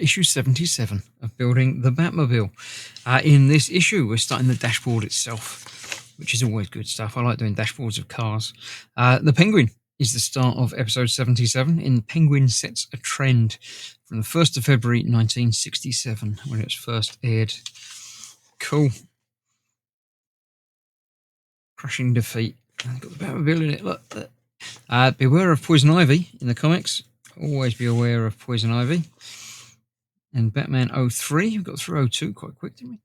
issue 77 of building the Batmobile. In this issue, we're starting the dashboard itself, which is always good stuff. I like doing dashboards of cars. The Penguin is the start of episode 77, and Penguin sets a trend from the 1st of February 1967, when it was first aired. Cool. Crushing defeat. Got the Batmobile in it. Look. Beware of Poison Ivy in the comics. Always be aware of Poison Ivy. And Batman 03, we got through 02 quite quick, didn't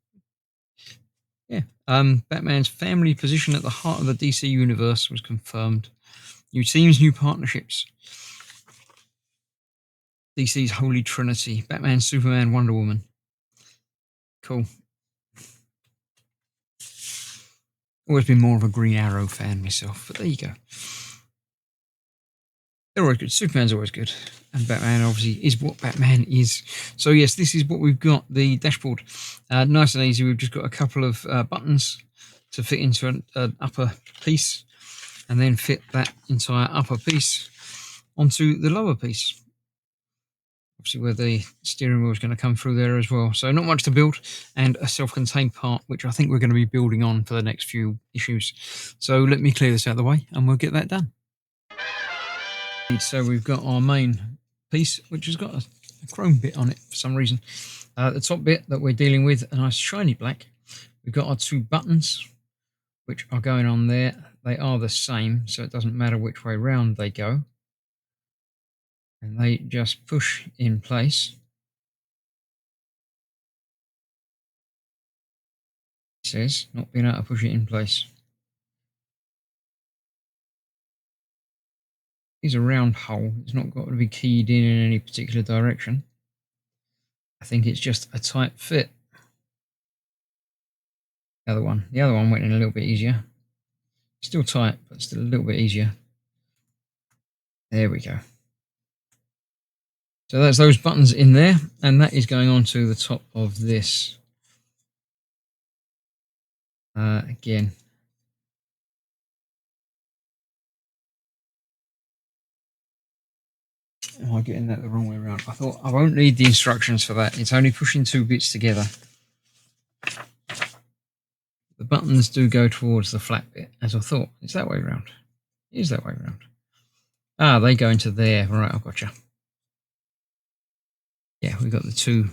we? Yeah. Batman's family position at the heart of the DC universe was confirmed. New teams, new partnerships. DC's Holy Trinity. Batman, Superman, Wonder Woman. Cool. Always been more of a Green Arrow fan myself, but there you go. They're always good. Superman's always good. And Batman obviously is what Batman is. So yes, this is what we've got, the dashboard. Nice and easy. We've just got a couple of buttons to fit into an upper piece, and then fit that entire upper piece onto the lower piece. Obviously where the steering wheel is going to come through there as well. So not much to build, and a self-contained part, which I think we're going to be building on for the next few issues. So let me clear this out of the way and we'll get that done. So we've got our main piece, which has got a chrome bit on it for some reason. The top bit that we're dealing with, a nice shiny black. We've got our two buttons, which are going on there. They are the same, so it doesn't matter which way round they go. And they just push in place. It says, not being able to push it in place. It's a round hole. It's not got to be keyed in any particular direction. I think it's just a tight fit. The other one went in a little bit easier. Still tight, but still a little bit easier. There we go. So that's those buttons in there, and that is going on to the top of this. Again. Am I getting that the wrong way around? I thought I won't need the instructions for that. It's only pushing two bits together. The buttons do go towards the flat bit, as I thought. It's that way around. It is that way around. Ah, they go into there. Right, I've got you. Yeah, we've got the two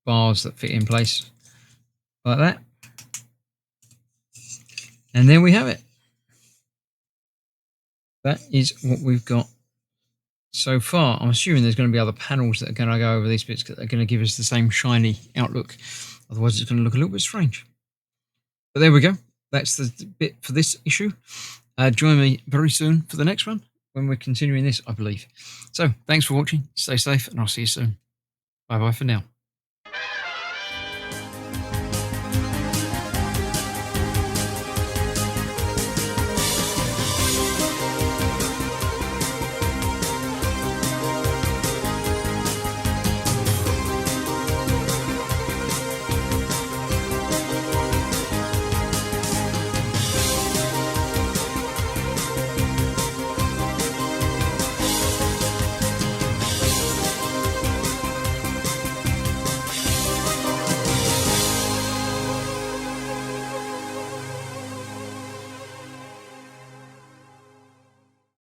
bars that fit in place like that. And there we have it. That is what we've got so far. I'm assuming there's going to be other panels that are going to go over these bits that are going to give us the same shiny outlook. Otherwise, it's going to look a little bit strange. But there we go. That's the bit for this issue. Join me very soon for the next one, when we're continuing this, I believe. So, thanks for watching. Stay safe, and I'll see you soon. Bye-bye for now.